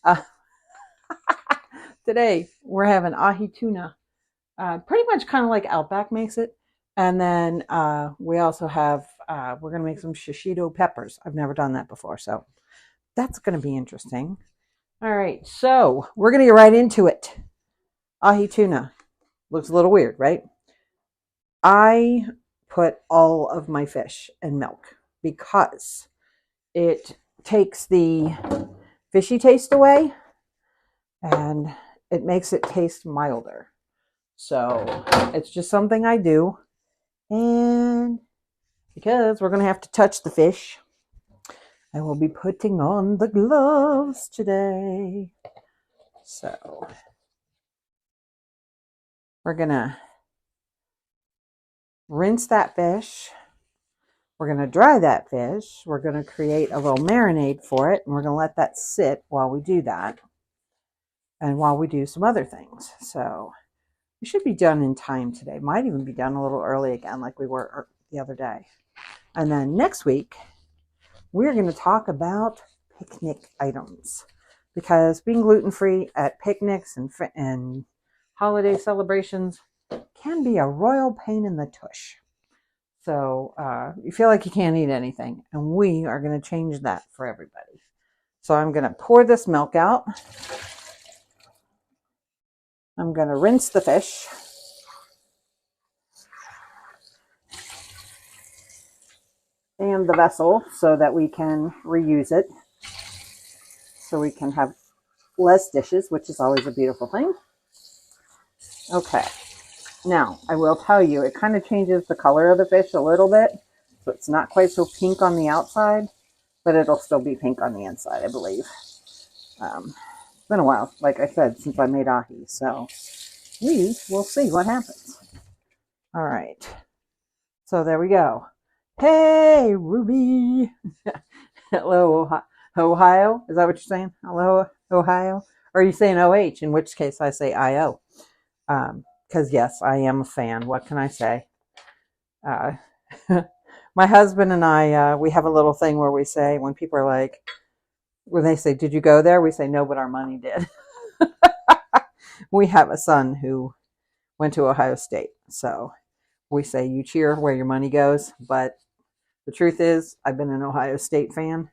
Uh, Today we're having ahi tuna, pretty much kind of like Outback makes it. And then we also have, we're going to make some shishito peppers. I've never done that before, so that's going to be interesting. All right, so we're going to get right into it. Ahi tuna. Looks a little weird, right? I put all of my fish in milk because it takes the fishy taste away and it makes it taste milder. So it's just something I do. And because we're going to have to touch the fish, I will be putting on the gloves today. So we're going to rinse that fish. We're going to dry that fish. We're going to create a little marinade for it. And we're going to let that sit while we do that. And while we do some other things. So we should be done in time today. Might even be done a little early again like we were the other day. And then next week, we're going to talk about picnic items. Because being gluten-free at picnics and holiday celebrations can be a royal pain in the tush. So you feel like you can't eat anything. And we are going to change that for everybody. So I'm going to pour this milk out. I'm going to rinse the fish. And the vessel so that we can reuse it. So we can have less dishes, which is always a beautiful thing. Okay. Now, I will tell you, it kind of changes the color of the fish a little bit. So it's not quite so pink on the outside, but it'll still be pink on the inside, I believe. It's been a while, like I said, since I made ahi. So we will see what happens. All right. So there we go. Hey, Ruby. Hello, Ohio. Is that what you're saying? Hello, Ohio? Or are you saying OH, in which case I say IO? Because, yes, I am a fan. What can I say? My husband and I, we have a little thing where we say, when people are like, when they say, did you go there? We say, no, but our money did. We have a son who went to Ohio State. So we say, you cheer where your money goes. But the truth is, I've been an Ohio State fan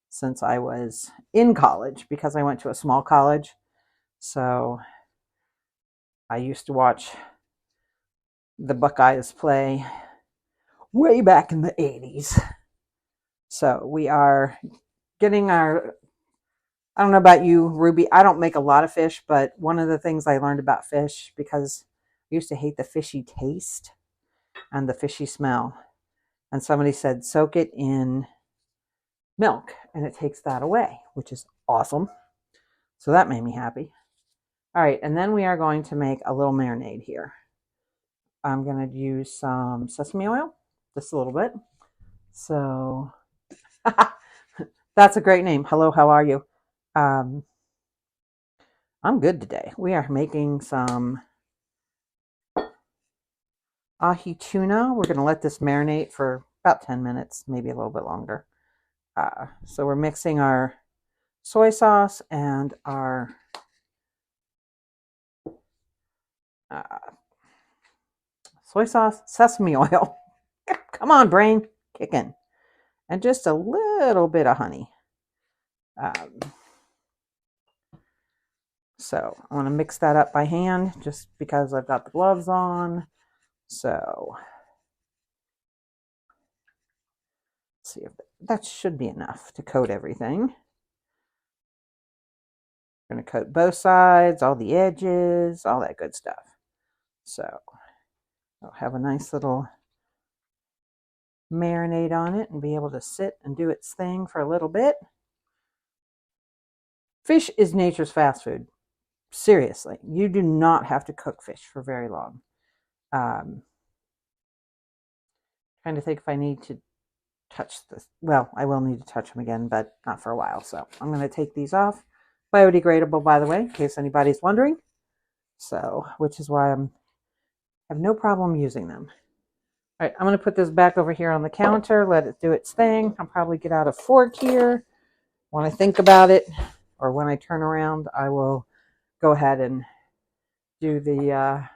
since I was in college because I went to a small college. So I used to watch the Buckeyes play way back in the 80s. So we are getting our, I don't know about you, Ruby. I don't make a lot of fish, but one of the things I learned about fish, because I used to hate the fishy taste and the fishy smell. And somebody said, soak it in milk, and it takes that away, which is awesome. So that made me happy. All right, and then we are going to make a little marinade here. I'm going to use some sesame oil, just a little bit. So that's a great name. Hello, how are you? I'm good today. We are making some ahi tuna. We're going to let this marinate for about 10 minutes, maybe a little bit longer. So we're mixing our soy sauce and our soy sauce, sesame oil. Come on, brain, kicking. And just a little bit of honey. So I want to mix that up by hand just because I've got the gloves on. So let's see if that should be enough to coat everything. I'm going to coat both sides, all the edges, all that good stuff. So I'll have a nice little marinade on it and be able to sit and do its thing for a little bit. Fish is nature's fast food. Seriously, you do not have to cook fish for very long. Trying to think if I need to touch this. Well, I will need to touch them again, but not for a while. So I'm going to take these off. Biodegradable, by the way, in case anybody's wondering. So, which is why I have no problem using them. All right, I'm going to put this back over here on the counter, let it do its thing. I'll probably get out a fork here when I think about it. or when I turn around, I will go ahead and do the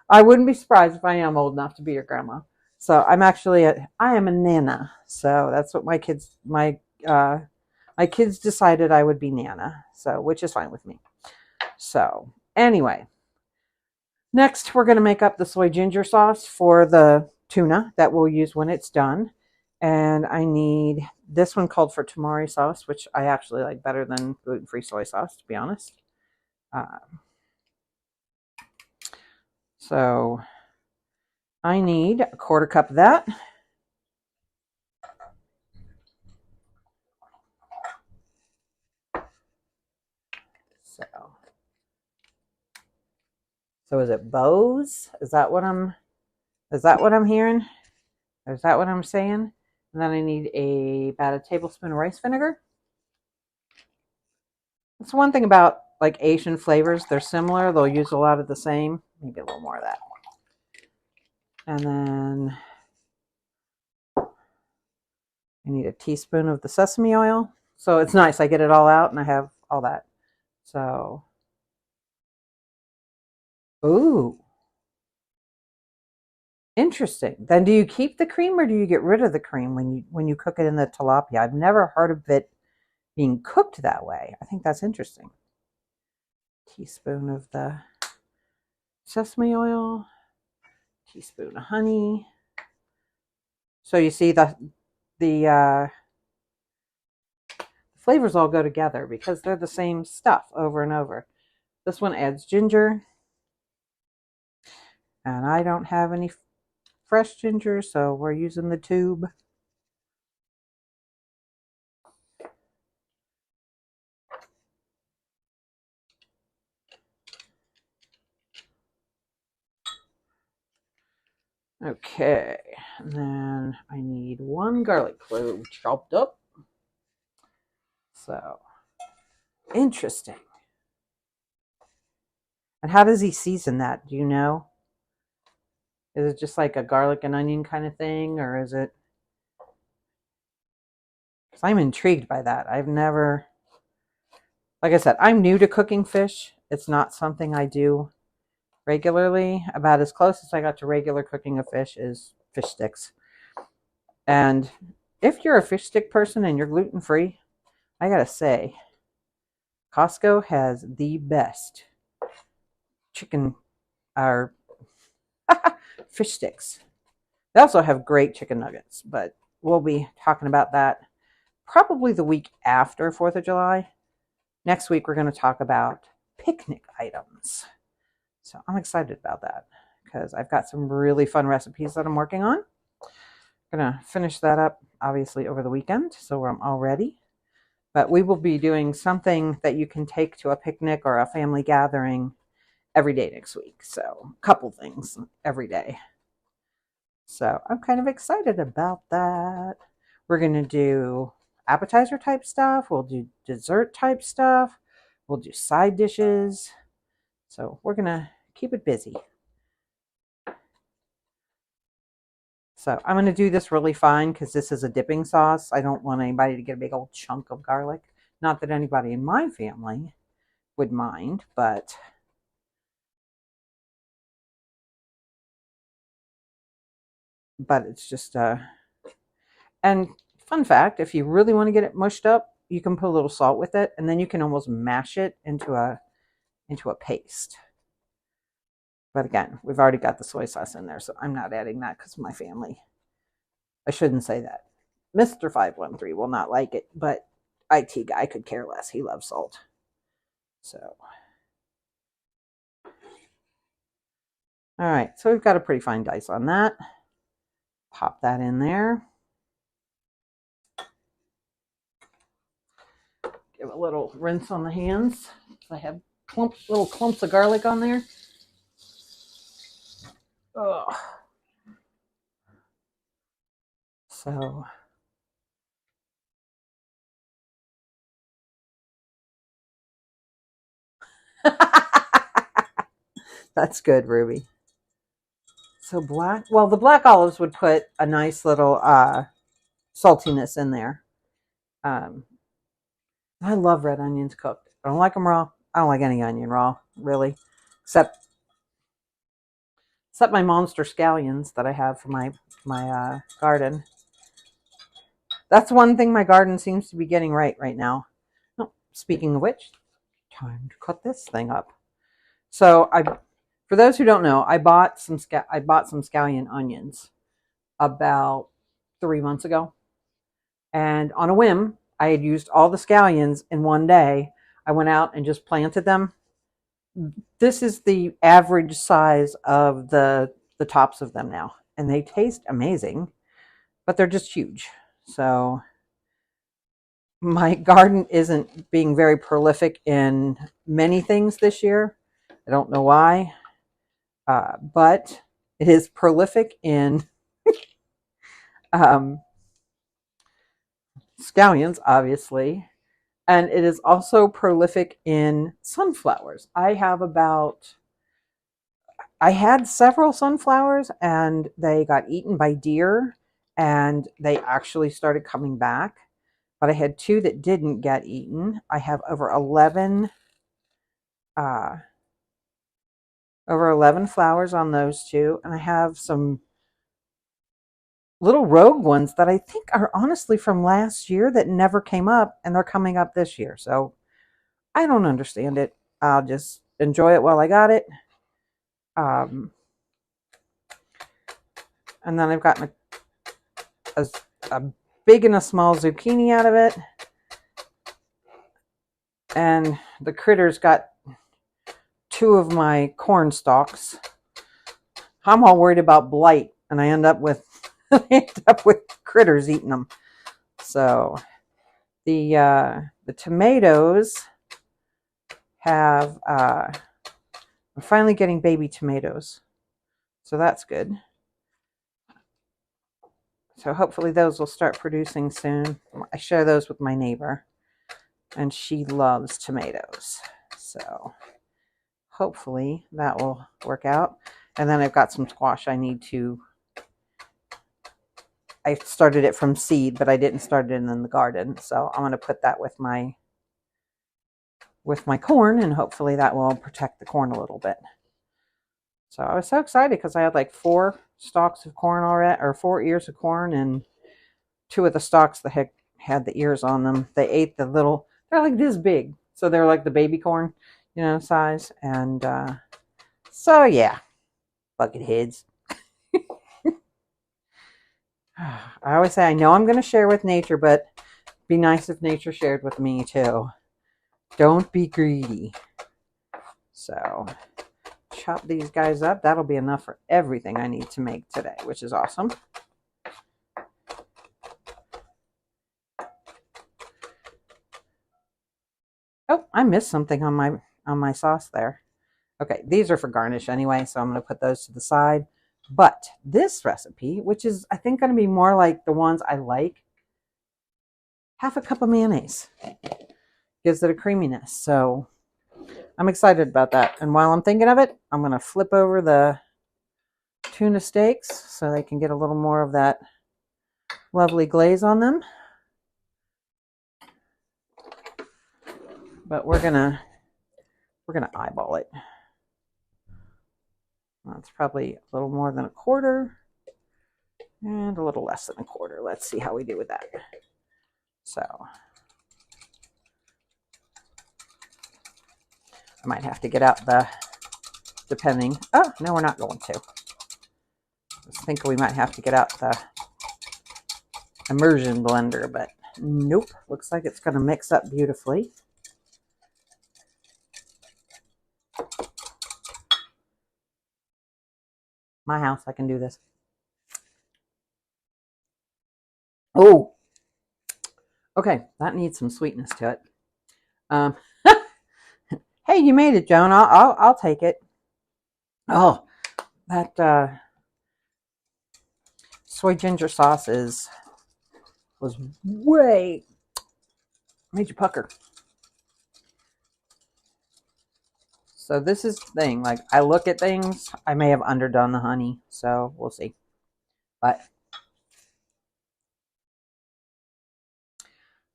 I wouldn't be surprised if I am old enough to be your grandma. So I am a nana. So that's what my kids decided I would be nana. So which is fine with me. So anyway, next we're going to make up the soy ginger sauce for the tuna that we'll use when it's done. And I need this one called for tamari sauce, which I actually like better than gluten-free soy sauce, to be honest. So I need a quarter cup of that. So is it Bose? Is that what I'm hearing? Is that what I'm saying? And then I need about a tablespoon of rice vinegar. That's one thing about like Asian flavors. They're similar. They'll use a lot of the same. Maybe a little more of that. And then I need a teaspoon of the sesame oil. So it's nice. I get it all out and I have all that. So, ooh, interesting. Then do you keep the cream or do you get rid of the cream when you cook it in the tilapia? I've never heard of it being cooked that way. I think that's interesting. Teaspoon of the sesame oil, teaspoon of honey. So you see the flavors all go together because they're the same stuff over and over. This one adds ginger, and I don't have any fresh ginger, so we're using the tube. Okay, and then I need 1 garlic clove chopped up. So, interesting. And how does he season that? Do you know? Is it just like a garlic and onion kind of thing, or is it? Because I'm intrigued by that. I've never, like I said, I'm new to cooking fish. It's not something I do regularly. About as close as I got to regular cooking of fish is fish sticks. And if you're a fish stick person and you're gluten free, I gotta say, Costco has the best chicken or fish sticks. They also have great chicken nuggets, but we'll be talking about that probably the week after 4th of July. Next week, we're going to talk about picnic items. So I'm excited about that because I've got some really fun recipes that I'm working on. I'm going to finish that up, obviously, over the weekend, so I'm all ready. But we will be doing something that you can take to a picnic or a family gathering every day next week. So a couple things every day. So I'm kind of excited about that. We're going to do appetizer type stuff. We'll do dessert type stuff. We'll do side dishes. So we're going to keep it busy. So I'm going to do this really fine because this is a dipping sauce. I don't want anybody to get a big old chunk of garlic. Not that anybody in my family would mind, but it's just and fun fact, if you really want to get it mushed up, you can put a little salt with it, and then you can almost mash it into a paste. But again, we've already got the soy sauce in there, so I'm not adding that because of my family. I shouldn't say that. Mr. 513 will not like it, but IT guy could care less. He loves salt. So, all right, so we've got a pretty fine dice on that. Pop that in there. Give a little rinse on the hands. I have little clumps of garlic on there. Ugh. So that's good, Ruby. So the black olives would put a nice little saltiness in there. I love red onions cooked. I don't like them raw. I don't like any onion raw, really, except my monster scallions that I have for my garden. That's one thing my garden seems to be getting right now. Oh, speaking of which, time to cut this thing up. So for those who don't know, I bought some scallion onions about 3 months ago, and on a whim, I had used all the scallions in one day. I went out and just planted them. This is the average size of the tops of them now, and they taste amazing, but they're just huge. So my garden isn't being very prolific in many things this year. I don't know why, but it is prolific in um, scallions, obviously, and it is also prolific in sunflowers. I had several sunflowers and they got eaten by deer, and they actually started coming back. But I had two that didn't get eaten. I have over 11 flowers on those two, and I have some little rogue ones that I think are honestly from last year that never came up, and they're coming up this year. So I don't understand it. I'll just enjoy it while I got it. Um, and then I've gotten a big and a small zucchini out of it. And the critters got two of my corn stalks. I'm all worried about blight, and I end up with critters eating them. So the tomatoes have I'm finally getting baby tomatoes, so that's good. So hopefully those will start producing soon. I share those with my neighbor, and she loves tomatoes, so hopefully that will work out. And then I've got some squash I started it from seed, but I didn't start it in the garden, so I'm going to put that with my corn, and hopefully that will protect the corn a little bit. So I was so excited because I had like 4 stalks of corn already, or 4 ears of corn, and 2 of the stalks that had the ears on them. They ate they're like this big, so they're like the baby corn, size. And so yeah, bucket heads. I always say I know I'm going to share with nature, but be nice if nature shared with me too. Don't be greedy. So chop these guys up. That'll be enough for everything I need to make today, which is awesome. Oh, I missed something on my sauce there. Okay, these are for garnish anyway, so I'm going to put those to the side. But this recipe, which is I think going to be more like the ones I like, half a cup of mayonnaise gives it a creaminess. So I'm excited about that. And while I'm thinking of it, I'm going to flip over the tuna steaks so they can get a little more of that lovely glaze on them. But we're gonna eyeball it. That's probably a little more than a quarter and a little less than a quarter. Let's see how we do with that. So I might have to get out depending. Oh, no, we're not going to. I was thinking we might have to get out the immersion blender, but nope. Looks like it's going to mix up beautifully. My house, I can do this. Oh, okay. That needs some sweetness to it. Hey, you made it, Joan. I'll take it. Oh, that soy ginger sauce was way made you pucker. So this is the thing. Like, I look at things, I may have underdone the honey, so we'll see. But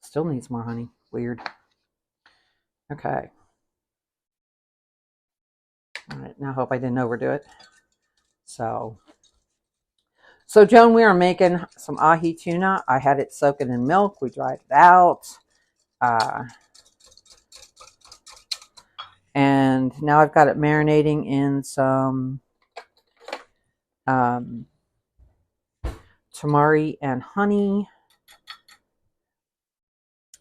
still needs more honey. Weird. Okay. All right, now I hope I didn't overdo it. So Joan, we are making some ahi tuna. I had it soaking in milk. We dried it out. And now I've got it marinating in some tamari and honey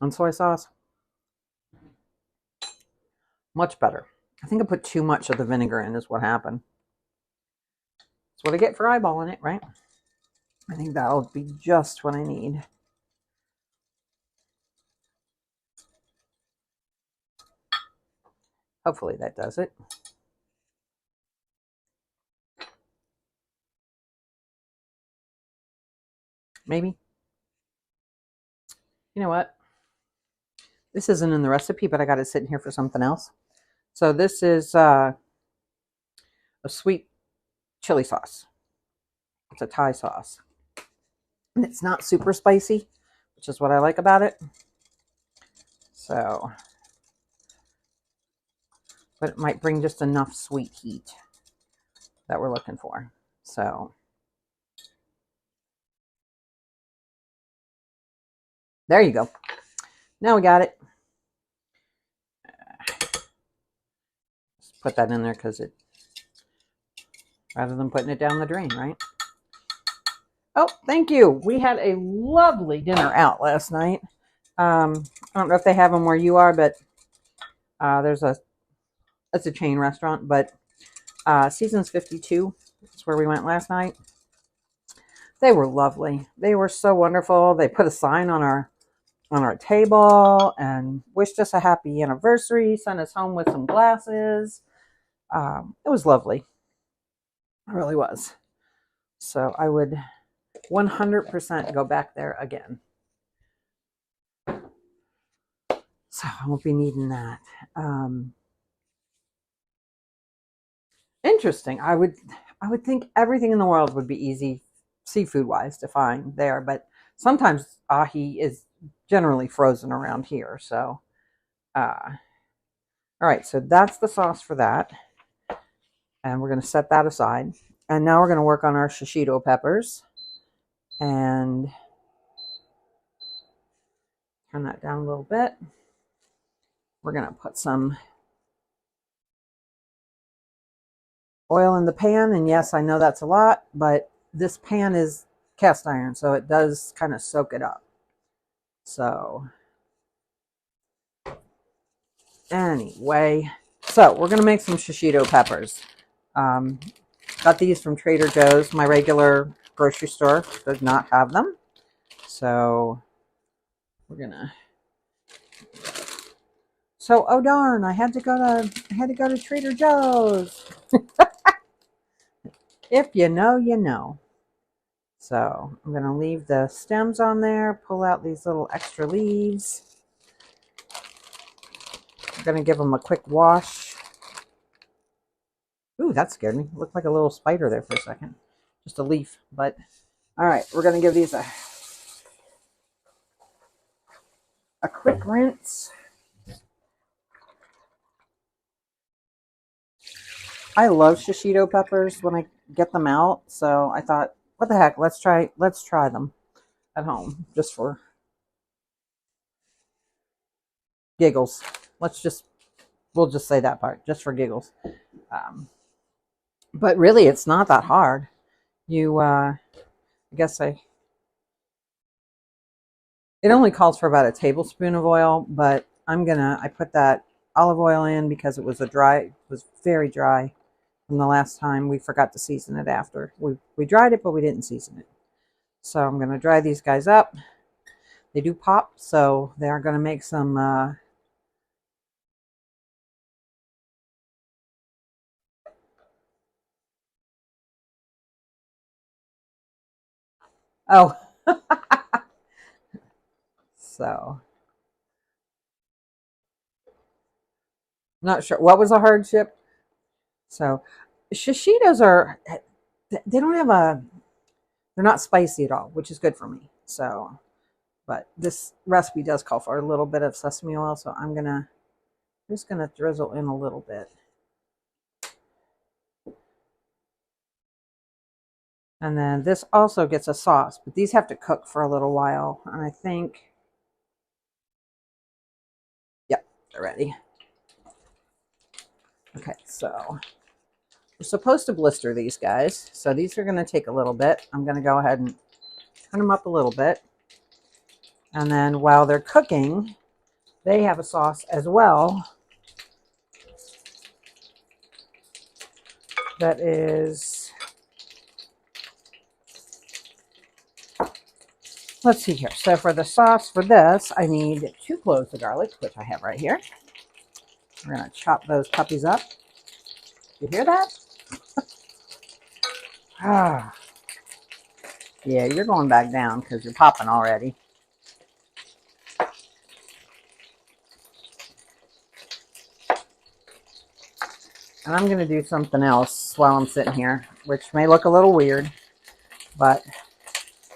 and soy sauce. Much better. I think I put too much of the vinegar in is what happened. That's what I get for eyeballing it, right? I think that'll be just what I need. Hopefully that does it. Maybe. You know what? This isn't in the recipe, but I got it sitting here for something else. So this is a sweet chili sauce. It's a Thai sauce. And it's not super spicy, which is what I like about it. So, but it might bring just enough sweet heat that we're looking for. So, there you go. Now we got it. Just put that in there because it, rather than putting it down the drain, right? Oh, thank you. We had a lovely dinner out last night. I don't know if they have them where you are, but it's a chain restaurant, but Seasons 52 is where we went last night. They were lovely. They were so wonderful. They put a sign on our table and wished us a happy anniversary, sent us home with some glasses. It was lovely. It really was. So I would 100% go back there again. So I won't be needing that. Interesting. I would think everything in the world would be easy seafood wise to find there, but sometimes ahi is generally frozen around here. So, all right. So that's the sauce for that, and we're going to set that aside. And now we're going to work on our shishito peppers, and turn that down a little bit. We're going to put some oil in the pan, and yes, I know that's a lot, but this pan is cast iron, so it does kind of soak it up. So anyway, so we're going to make some shishito peppers. Got these from Trader Joe's. My regular grocery store does not have them, so we're gonna. So oh darn! I had to go to Trader Joe's. If you know, you know. So I'm gonna leave the stems on there. Pull out these little extra leaves. I'm gonna give them a quick wash. Ooh, that scared me. It looked like a little spider there for a second. Just a leaf, but all right. We're gonna give these a quick rinse. I love shishito peppers when I get them out, so I thought, what the heck, let's try them at home just for giggles. We'll just say that part, just for giggles. But really, it's not that hard. It only calls for about a tablespoon of oil, but I put that olive oil in because it was very dry from the last time. We forgot to season it after. We dried it, but we didn't season it. So I'm going to dry these guys up. They do pop, so they are going to make some oh. So not sure what was a hardship. So shishitos they're not spicy at all, which is good for me. So, but this recipe does call for a little bit of sesame oil, so I'm gonna just going to drizzle in a little bit. And then this also gets a sauce, but these have to cook for a little while. And I think, yep, they're ready. Okay, so we're supposed to blister these guys. So these are going to take a little bit. I'm going to go ahead and turn them up a little bit. And then while they're cooking, they have a sauce as well that is, let's see here. So for the sauce for this, I need 2 cloves of garlic, which I have right here. We're going to chop those puppies up. You hear that? Ah, yeah, you're going back down because you're popping already. And I'm going to do something else while I'm sitting here, which may look a little weird, but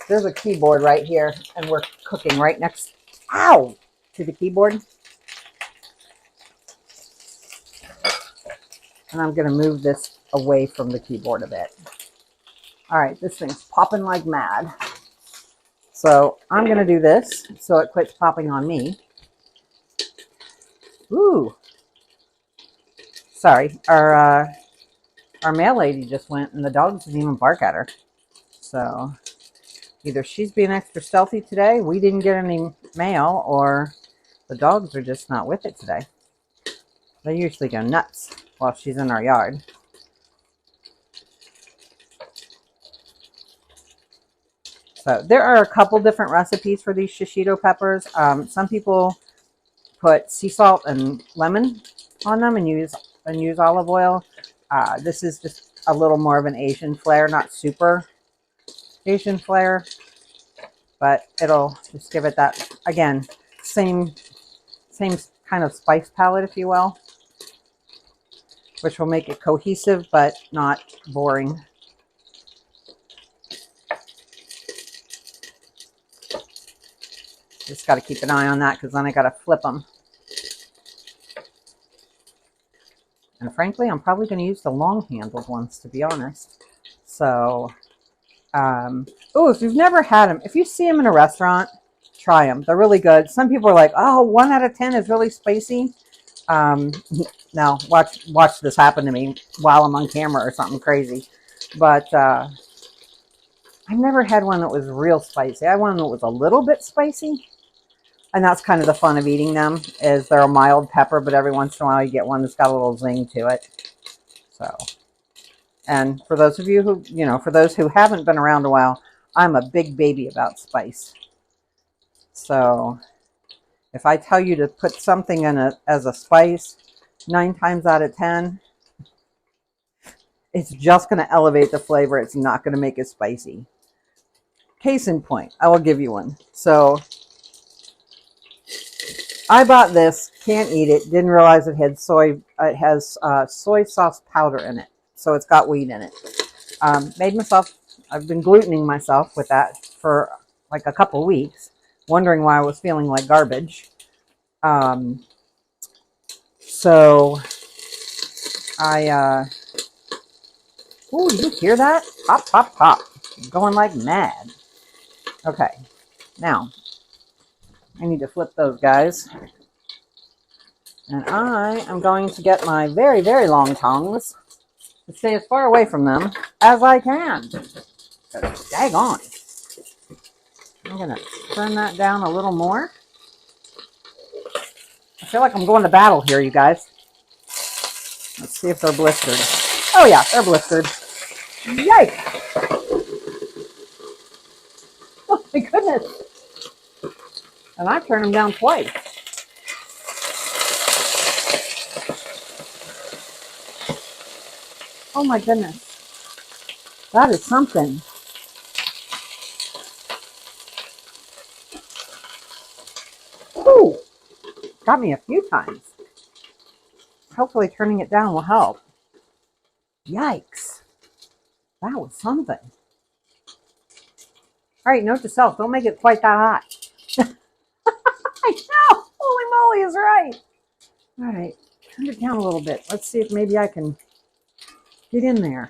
there's a keyboard right here, and we're cooking right next, ow, to the keyboard. And I'm going to move this away from the keyboard a bit. All right, this thing's popping like mad. So I'm going to do this so it quits popping on me. Ooh. Sorry, our mail lady just went, and the dogs didn't even bark at her. So either she's being extra stealthy today, we didn't get any mail, or the dogs are just not with it today. They usually go nuts while she's in our yard. So there are a couple different recipes for these shishito peppers. Some people put sea salt and lemon on them and use olive oil. This is just a little more of an Asian flair, not super Asian flair, but it'll just give it that, again, same kind of spice palette, if you will, which will make it cohesive but not boring. Just got to keep an eye on that because then I got to flip them. And frankly, I'm probably going to use the long-handled ones, to be honest. So, oh, if you've never had them, if you see them in a restaurant, try them. They're really good. Some people are like, oh, 1 out of 10 is really spicy. Now, watch this happen to me while I'm on camera or something crazy. But I've never had one that was real spicy. I had one that was a little bit spicy. And that's kind of the fun of eating them, is they're a mild pepper, but every once in a while you get one that's got a little zing to it. So, and for those of you who, for those who haven't been around a while, I'm a big baby about spice. So if I tell you to put something in as a spice, 9 times out of 10, it's just going to elevate the flavor. It's not going to make it spicy. Case in point, I will give you one. So I bought this, can't eat it, didn't realize it has soy sauce powder in it. So it's got wheat in it. I've been glutening myself with that for like a couple weeks, wondering why I was feeling like garbage. So I, ooh, did you hear that? Pop, pop, pop. I'm going like mad. Okay, now I need to flip those guys. And I am going to get my very, very long tongs to stay as far away from them as I can. Daggone. I'm going to turn that down a little more. I feel like I'm going to battle here, you guys. Let's see if they're blistered. Oh yeah, they're blistered. Yikes! Oh my goodness. And I turned them down twice. Oh my goodness. That is something. Ooh, got me a few times. Hopefully turning it down will help. Yikes. That was something. All right, note to self, don't make it quite that hot. I know. Holy moly is right. All right, turn it down a little bit. Let's see if maybe I can get in there.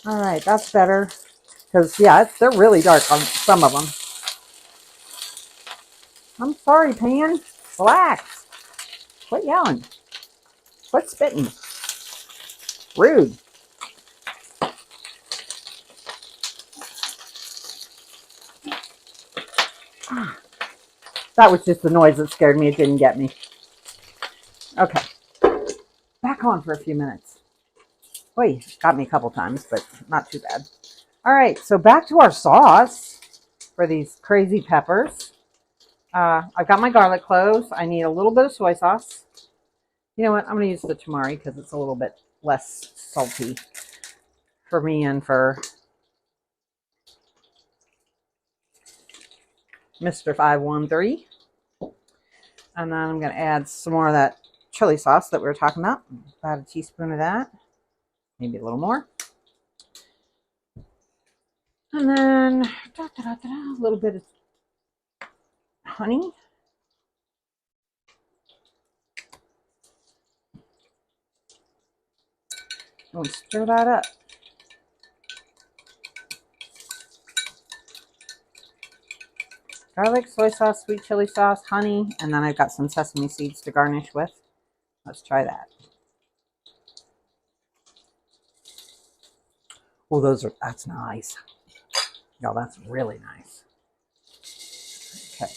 All right, that's better. Because, yeah, they're really dark on some of them. I'm sorry, Pan. Relax. Quit yelling. Quit spitting. Rude. That was just the noise that scared me. It didn't get me. Okay. Back on for a few minutes. Wait, got me a couple times, but not too bad. All right, so back to our sauce for these crazy peppers. I've got my garlic cloves. I need a little bit of soy sauce. You know what? I'm going to use the tamari because it's a little bit less salty for me and for Mr. 513. And then I'm going to add some more of that chili sauce that we were talking about. About a teaspoon of that. Maybe a little more. And then a little bit of honey. We'll stir that up. Garlic, soy sauce, sweet chili sauce, honey, and then I've got some sesame seeds to garnish with. Let's try that. Oh, that's nice. Y'all, that's really nice. Okay.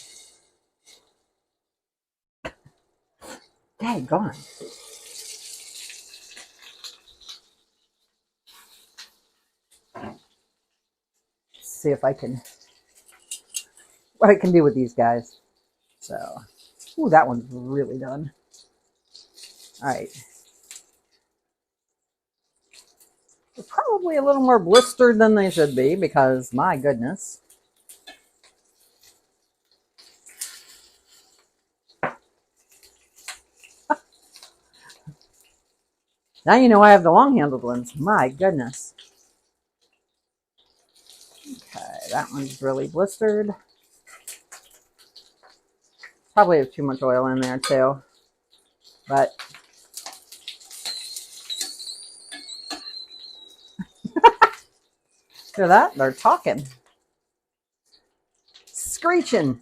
Daggone. See if I can, what I can do with these guys. So, ooh, that one's really done. All right. They're probably a little more blistered than they should be because, my goodness. Now you know I have the long-handled ones. My goodness. Okay, that one's really blistered. Probably have too much oil in there too. But hear that? They're talking. Screeching.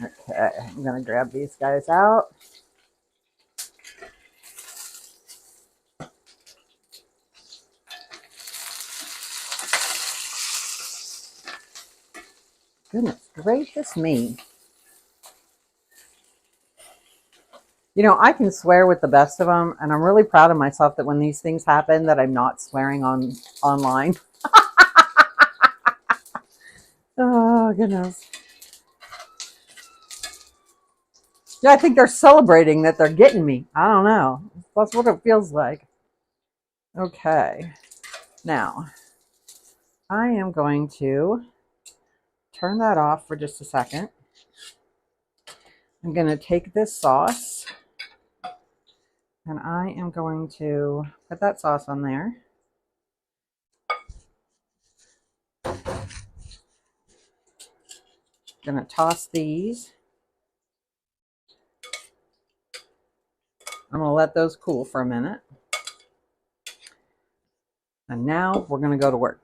Okay, I'm going to grab these guys out. Goodness gracious me. You know, I can swear with the best of them, and I'm really proud of myself that when these things happen that I'm not swearing online. Oh, goodness. Yeah, I think they're celebrating that they're getting me. I don't know. That's what it feels like. Okay. Now, I am going to turn that off for just a second. I'm going to take this sauce and I am going to put that sauce on there. Going to toss these. I'm going to let those cool for a minute. And now we're going to go to work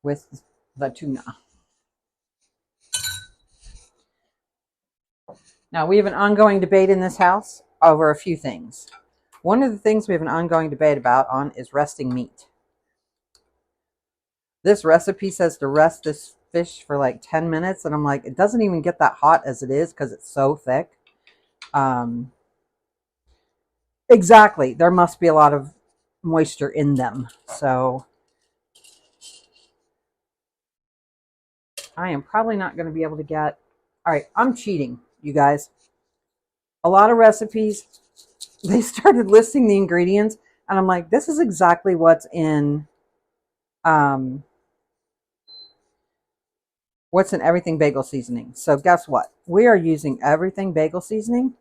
with the tuna. Now, we have an ongoing debate in this house over a few things. One of the things we have an ongoing debate about is resting meat. This recipe says to rest this fish for like 10 minutes, and I'm like, it doesn't even get that hot as it is because it's so thick. Exactly. There must be a lot of moisture in them. So I am probably not going to be able to get... All right, I'm cheating, you guys. A lot of recipes, they started listing the ingredients, and I'm like, this is exactly what's in Everything Bagel Seasoning. So guess what? We are using Everything Bagel Seasoning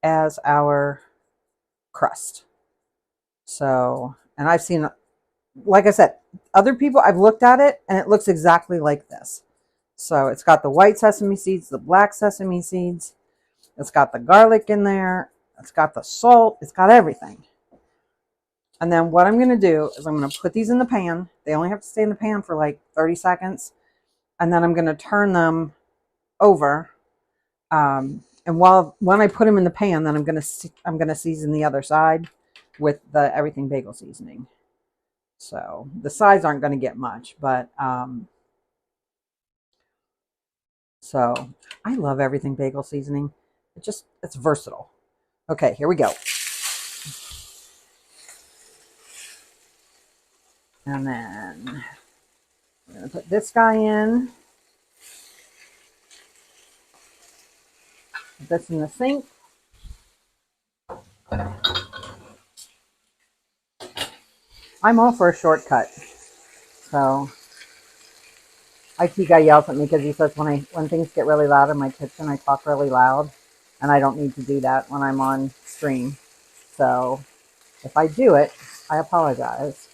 as our crust. So, And I've seen, like I said, other people, I've looked at it and it looks exactly like this. So it's got the white sesame seeds, the black sesame seeds. It's got the garlic in there. It's got the salt. It's got everything. And then what I'm going to do is I'm going to put these in the pan. They only have to stay in the pan for like 30 seconds. And then I'm going to turn them over. And when I put them in the pan, then I'm going to season the other side with the everything bagel seasoning. So the sides aren't going to get much, but so I love everything bagel seasoning. It's versatile. Okay, here we go. And then we're going to put this guy in. Put this in the sink. I'm all for a shortcut. So IT guy yells at me because he says when things get really loud in my kitchen, I talk really loud, and I don't need to do that when I'm on stream. So if I do it, I apologize.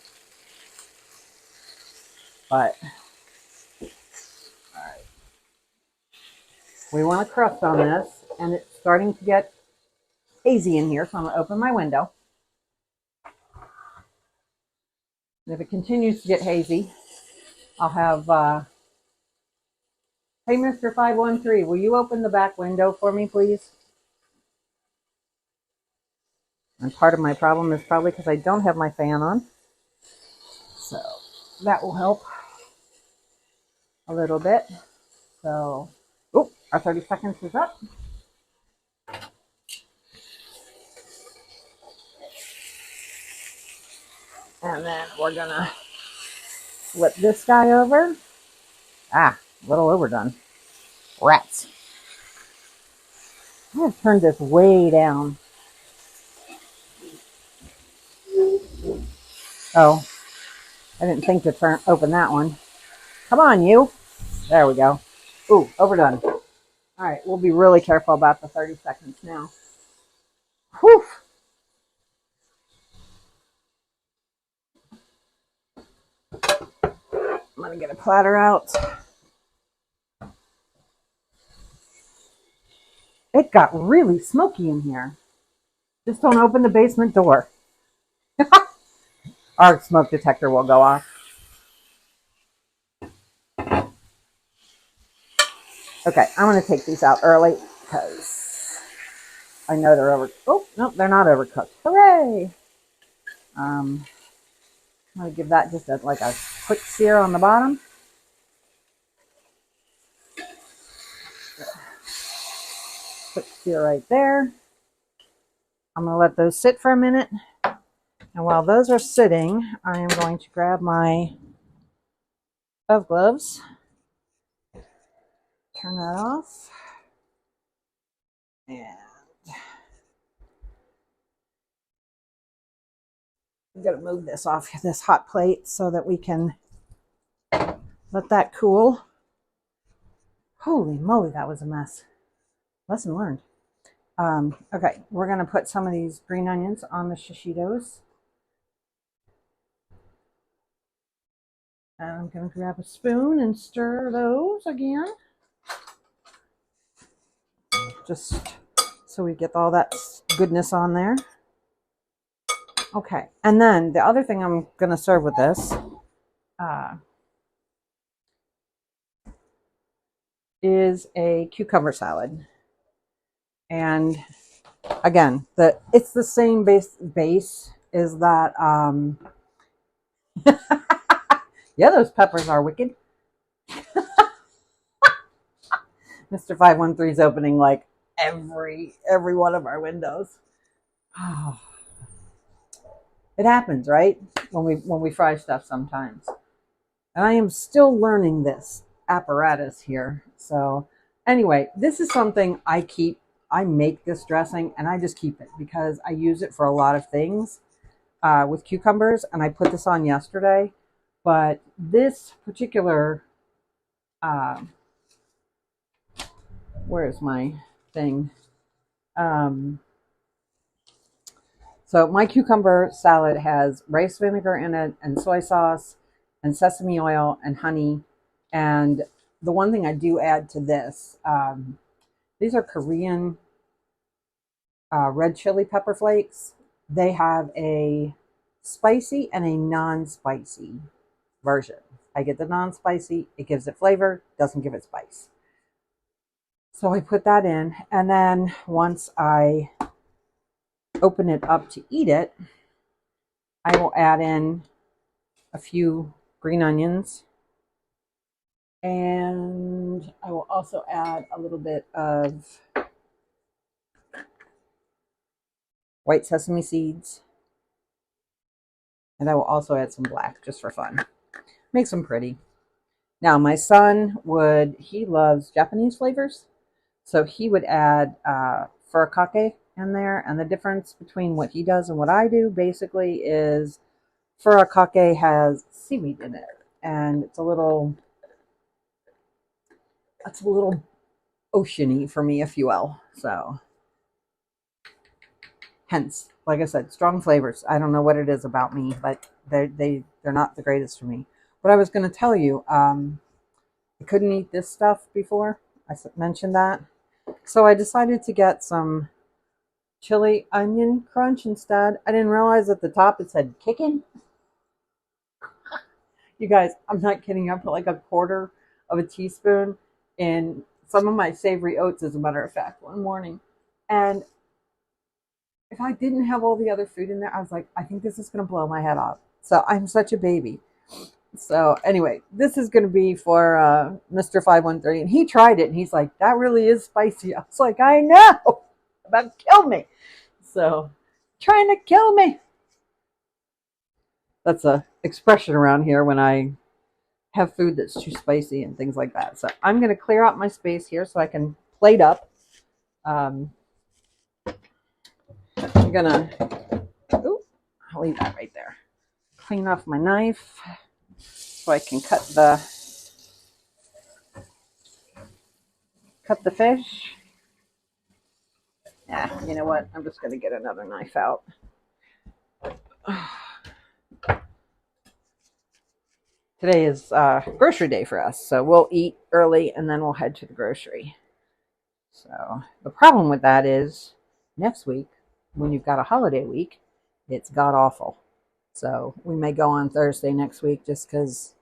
But all right, we want a crust on this, and it's starting to get hazy in here, so I'm gonna open my window. And if it continues to get hazy, I'll have. Hey, Mr. 513, will you open the back window for me, please? And part of my problem is probably because I don't have my fan on. So that will help a little bit. So, oh, our 30 seconds is up. And then we're going to flip this guy over. Ah, a little overdone. Rats. I have turned this way down. Oh, I didn't think to open that one. Come on, you. There we go. Ooh, overdone. All right, we'll be really careful about the 30 seconds now. Whew. I'm going to get a platter out. It got really smoky in here. Just don't open the basement door. Our smoke detector will go off. Okay, I'm going to take these out early because I know they're over. Oh, no, they're not overcooked. Hooray! I'm going to give that just like a quick sear on the bottom. Quick sear right there. I'm going to let those sit for a minute. And while those are sitting, I am going to grab my stove gloves. Turn that off. And I'm going to move this off this hot plate so that we can let that cool. Holy moly, that was a mess. Lesson learned. Okay, we're going to put some of these green onions on the shishitos. And I'm going to grab a spoon and stir those again. Just so we get all that goodness on there. Okay, and then the other thing I'm going to serve with this is a cucumber salad. And again, it's the same base is that yeah, those peppers are wicked. Mr. 513 is opening like every one of our windows. Oh. It happens, right? When we fry stuff sometimes. And I am still learning this apparatus here. So anyway, this is something I keep. I make this dressing and I just keep it because I use it for a lot of things with cucumbers. And I put this on yesterday. But this particular, where is my thing? So my cucumber salad has rice vinegar in it and soy sauce and sesame oil and honey. And the one thing I do add to this, these are Korean red chili pepper flakes. They have a spicy and a non-spicy version. I get the non-spicy. It gives it flavor, doesn't give it spice. So I put that in, and then once I open it up to eat it, I will add in a few green onions, and I will also add a little bit of white sesame seeds, and I will also add some black just for fun. Makes them pretty. Now my son he loves Japanese flavors, so he would add furikake in there, and the difference between what he does and what I do basically is furikake has seaweed in it, and it's a little oceany for me, if you will. So hence, like I said, strong flavors. I don't know what it is about me, but they're not the greatest for me. But I was going to tell you, I couldn't eat this stuff before. I mentioned that. So I decided to get some chili onion crunch instead. I didn't realize at the top it said kickin'. You guys, I'm not kidding. I put like a quarter of a teaspoon in some of my savory oats, as a matter of fact, one morning. And if I didn't have all the other food in there, I was like, I think this is going to blow my head off. So I'm such a baby. So anyway, this is going to be for Mr. 513. And he tried it, and he's like, that really is spicy. I was like, I know. About to kill me. So, trying to kill me. That's a expression around here when I have food that's too spicy and things like that. So I'm going to clear out my space here so I can plate up. I'm going to, I'll leave that right there. Clean off my knife so I can cut the fish. Yeah, you know what? I'm just going to get another knife out. Today is grocery day for us, so we'll eat early and then we'll head to the grocery. So the problem with that is next week, when you've got a holiday week, it's god awful. So we may go on Thursday next week just because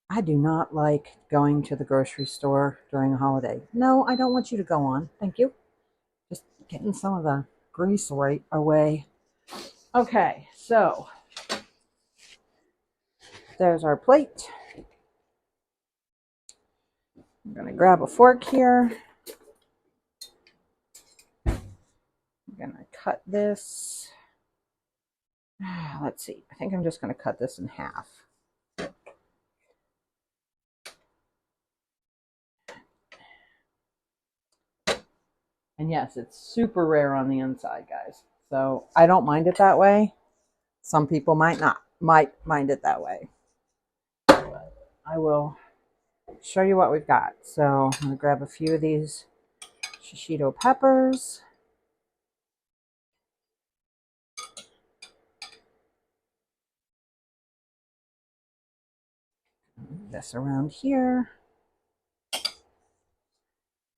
I do not like going to the grocery store during a holiday. No, I don't want you to go on. Thank you. Just getting some of the grease right away. Okay, so there's our plate. I'm going to grab a fork here. I'm going to cut this. Let's see. I think I'm just going to cut this in half. And yes, it's super rare on the inside, guys. So I don't mind it that way. Some people might mind it that way. But I will show you what we've got. So I'm going to grab a few of these shishito peppers. Move this around here.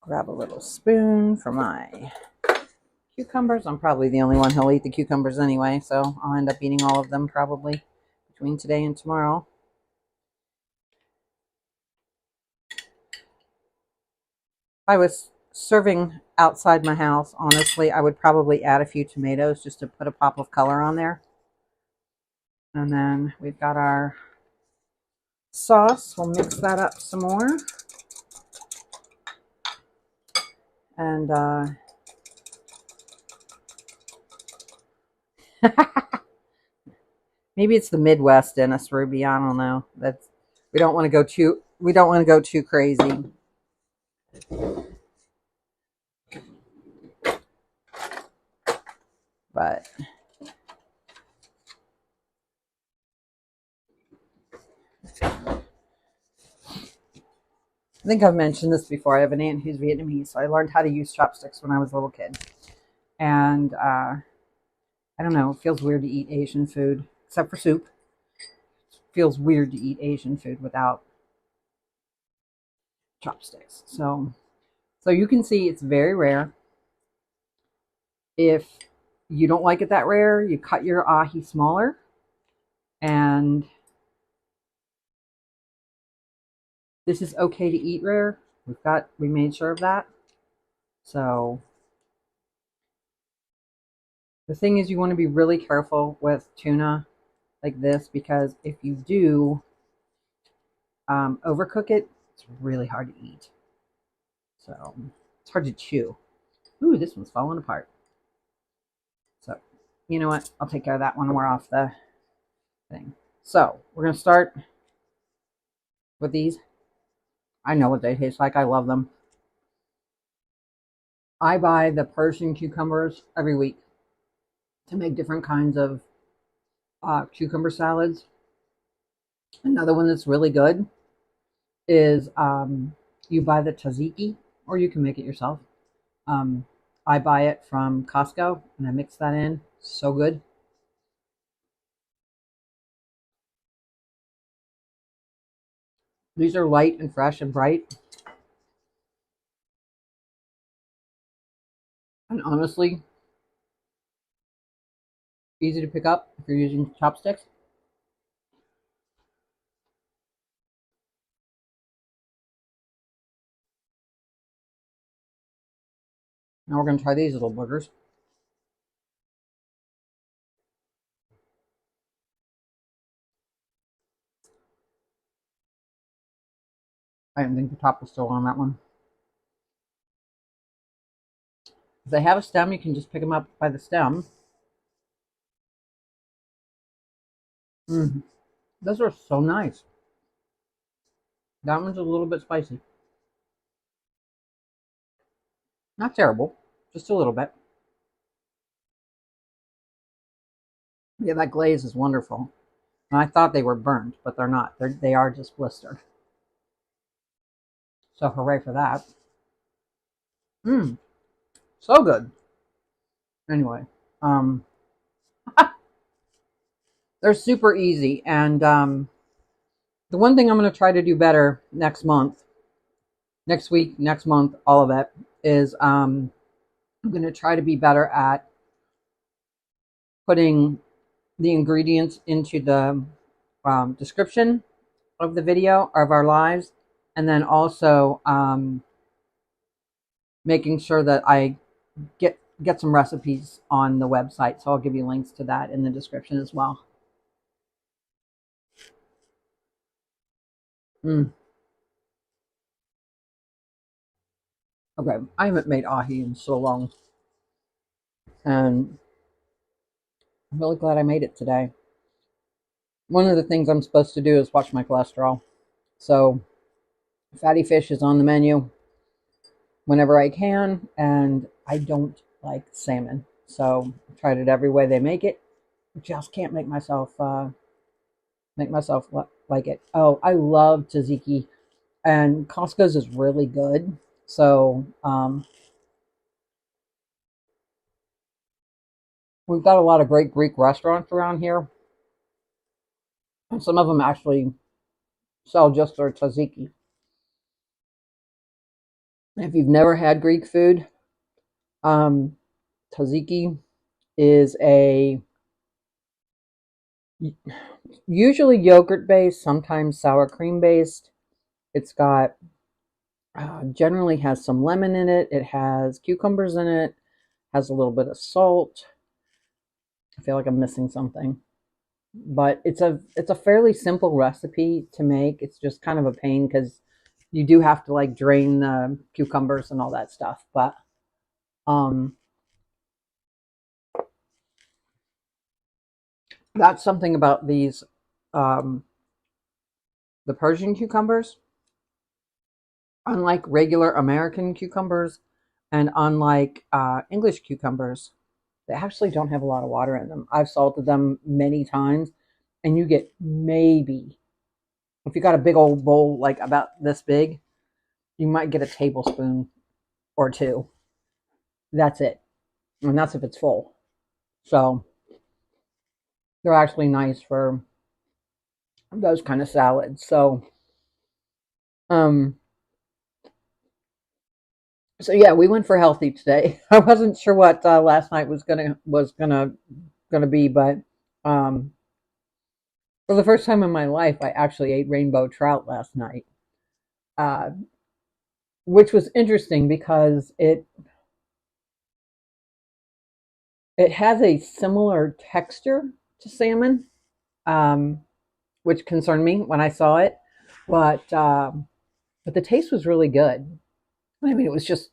Grab a little spoon for my cucumbers. I'm probably the only one who'll eat the cucumbers anyway, so I'll end up eating all of them probably between today and tomorrow. If I was serving outside my house, honestly, I would probably add a few tomatoes just to put a pop of color on there. And then we've got our sauce. We'll mix that up some more. And maybe it's the Midwest in us, Ruby. I don't know. We don't want to go too crazy. But I think I've mentioned this before. I have an aunt who's Vietnamese, so I learned how to use chopsticks when I was a little kid. And I I don't know, it feels weird to eat Asian food, except for soup. It feels weird to eat Asian food without chopsticks. So you can see it's very rare. If you don't like it that rare, you cut your ahi smaller, and this is okay to eat rare. We made sure of that. So the thing is, you want to be really careful with tuna like this, because if you do overcook it, it's really hard to eat. So it's hard to chew. Ooh, this one's falling apart. So you know what? I'll take care of that when we're off the thing. So we're going to start with these. I know what they taste like. I love them. I buy the Persian cucumbers every week to make different kinds of cucumber salads. Another one that's really good is you buy the tzatziki, or you can make it yourself. I buy it from Costco, and I mix that in. So good. These are light and fresh and bright. And honestly, easy to pick up if you're using chopsticks. Now we're going to try these little boogers. I didn't think the top was still on that one. If they have a stem, you can just pick them up by the stem. Those are so nice. That one's a little bit spicy. Not terrible, just a little bit. Yeah, that glaze is wonderful. And I thought they were burnt, but they're not. They are just blistered. So hooray for that. So good. Anyway, they're super easy. And the one thing I'm going to try to do better next week, next month, all of it, is I'm going to try to be better at putting the ingredients into the description of the video, of our lives, and then also making sure that I get some recipes on the website. So I'll give you links to that in the description as well. Okay, I haven't made ahi in so long, and I'm really glad I made it today. One of the things I'm supposed to do is watch my cholesterol. So fatty fish is on the menu whenever I can, and I don't like salmon. So I tried it every way they make it. I just can't make myself like it. Oh, I love tzatziki, and Costco's is really good. So we've got a lot of great Greek restaurants around here, and some of them actually sell just their tzatziki. If you've never had Greek food, tzatziki is usually yogurt based, sometimes sour cream based. It's got generally has some lemon in it. It has cucumbers in it. Has a little bit of salt. I feel like I'm missing something, but it's a fairly simple recipe to make. It's just kind of a pain because you do have to like drain the cucumbers and all that stuff. But that's something about these the Persian cucumbers. Unlike regular American cucumbers and unlike English cucumbers, they actually don't have a lot of water in them. I've salted them many times, and you get maybe, if you got a big old bowl like about this big, you might get a tablespoon or two. That's it. And that's if it's full. So they're actually nice for those kind of salads. Um, so yeah, we went for healthy today. I wasn't sure what last night was gonna be, but um, for the first time in my life, I actually ate rainbow trout last night, uh, which was interesting because it has a similar texture to salmon, um, which concerned me when I saw it, but the taste was really good. I mean,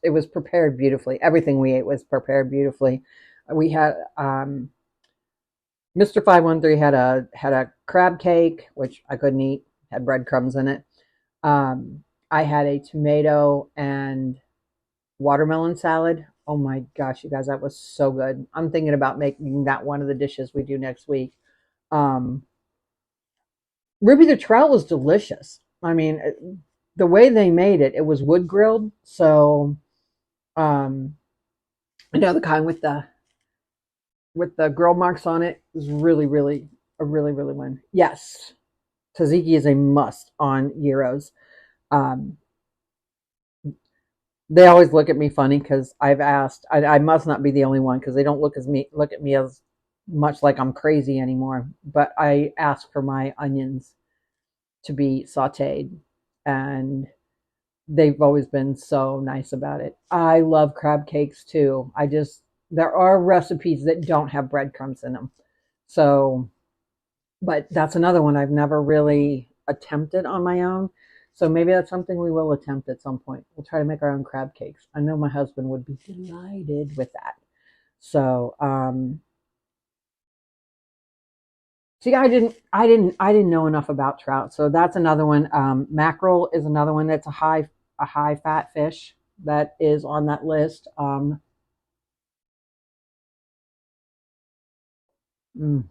it was prepared beautifully. Everything we ate was prepared beautifully. We had Mr. 513 had a crab cake, which I couldn't eat, had breadcrumbs in it. I had a tomato and watermelon salad. Oh my gosh, you guys, that was so good. I'm thinking about making that one of the dishes we do next week. Um, Ruby the trout was delicious. I mean, the way they made it, it was wood grilled. So, um, I know the kind with the grill marks on it is really, really a really, really one. Yes, tzatziki is a must on gyros. Um, they always look at me funny because I've asked. I must not be the only one because they don't look at me as much like I'm crazy anymore. But I ask for my onions to be sautéed, and they've always been so nice about it. I love crab cakes too. There are recipes that don't have breadcrumbs in them, so but that's another one I've never really attempted on my own. So maybe that's something we will attempt at some point. We'll try to make our own crab cakes. I know my husband would be delighted with that. So, see, I didn't know enough about trout. So that's another one. Mackerel is another one that's a high fat fish that is on that list. Mm,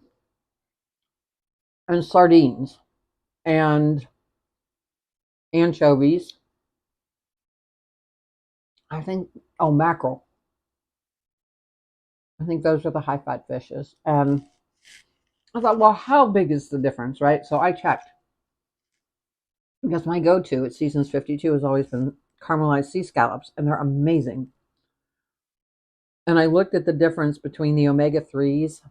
and sardines and anchovies. I think, oh, mackerel. I think those are the high fat fishes. And I thought, well, how big is the difference, right? So I checked because my go to at Seasons 52 has always been caramelized sea scallops, and they're amazing. And I looked at the difference between the omega 3s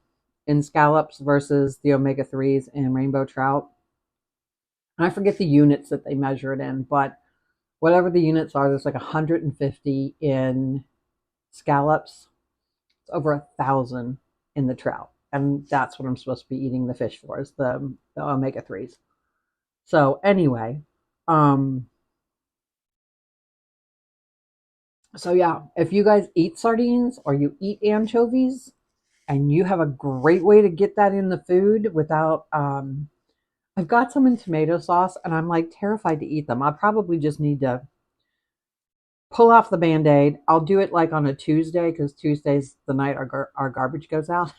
in scallops versus the omega 3s in rainbow trout. And I forget the units that they measure it in, but whatever the units are, there's like 150 in scallops. It's over 1,000 in the trout. And that's what I'm supposed to be eating the fish for, is the omega 3s. So anyway, um, so yeah, if you guys eat sardines or you eat anchovies and you have a great way to get that in the food without, I've got some in tomato sauce and I'm like terrified to eat them. I probably just need to pull off the band-aid. I'll do it like on a Tuesday because Tuesday's the night our garbage goes out.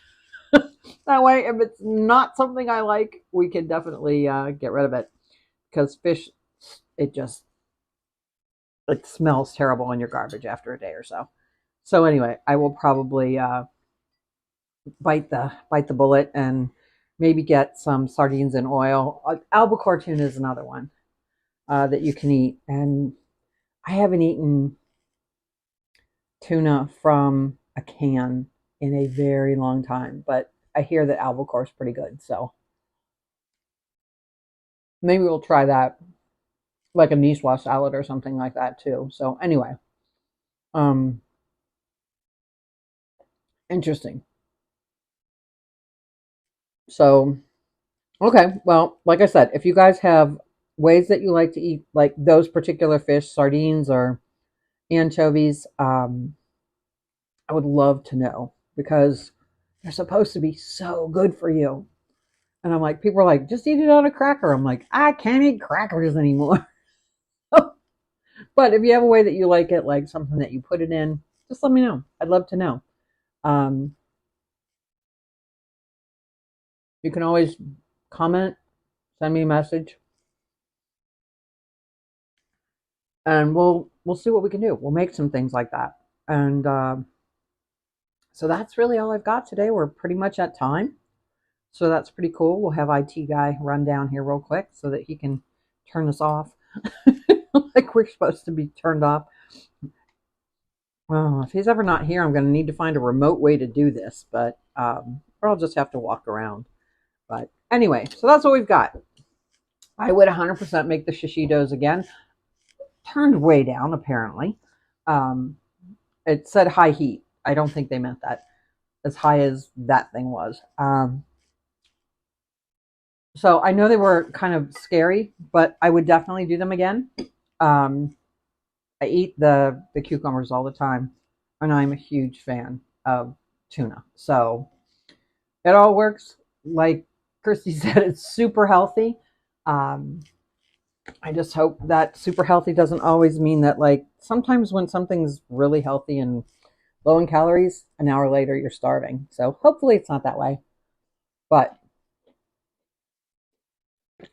That way, if it's not something I like, we can definitely get rid of it because fish, it just it smells terrible in your garbage after a day or so. So anyway, I will probably bite the bullet and maybe get some sardines in oil. Albacore tuna is another one that you can eat, and I haven't eaten tuna from a can in a very long time, but I hear that albacore is pretty good, so maybe we'll try that, like a niçoise salad or something like that too. So anyway, um, interesting. So okay, well, like I said, if you guys have ways that you like to eat like those particular fish, sardines or anchovies, I would love to know because they're supposed to be so good for you. And I'm like, people are like, just eat it on a cracker. I'm like, I can't eat crackers anymore. But if you have a way that you like it, like something that you put it in, just let me know. I'd love to know. Um, you can always comment, send me a message, and we'll see what we can do. We'll make some things like that. And so that's really all I've got today. We're pretty much at time. So that's pretty cool. We'll have IT guy run down here real quick so that he can turn us off like we're supposed to be turned off. Oh, if he's ever not here, I'm going to need to find a remote way to do this, but or I'll just have to walk around. But anyway, so that's what we've got. I would 100% make the shishitos again. Turned way down, apparently. It said high heat. I don't think they meant that. As high as that thing was. So I know they were kind of scary, but I would definitely do them again. I eat the cucumbers all the time, and I'm a huge fan of tuna. So it all works. Like Christy said, it's super healthy. I just hope that super healthy doesn't always mean that, like, sometimes when something's really healthy and low in calories, an hour later you're starving. So hopefully it's not that way. But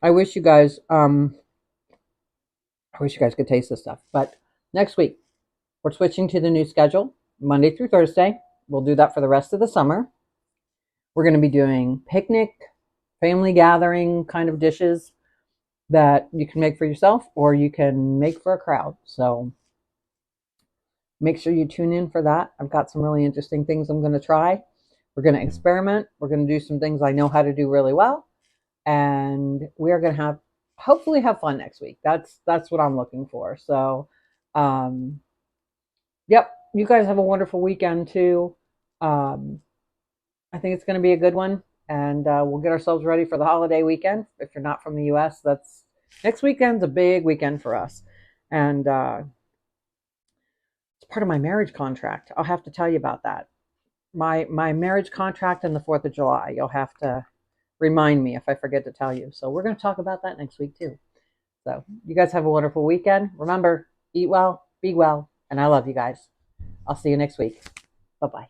I wish you guys could taste this stuff. But next week we're switching to the new schedule, Monday through Thursday. We'll do that for the rest of the summer. We're going to be doing picnic, family gathering kind of dishes that you can make for yourself or you can make for a crowd. So make sure you tune in for that. I've got some really interesting things I'm going to try. We're going to experiment. We're going to do some things I know how to do really well. And we are going to hopefully have fun next week. That's what I'm looking for. So, yep, you guys have a wonderful weekend too. I think it's going to be a good one. And we'll get ourselves ready for the holiday weekend. If you're not from the U.S., next weekend's a big weekend for us. And it's part of my marriage contract. I'll have to tell you about that. My marriage contract and the 4th of July. You'll have to remind me if I forget to tell you. So we're going to talk about that next week too. So you guys have a wonderful weekend. Remember, eat well, be well, and I love you guys. I'll see you next week. Bye-bye.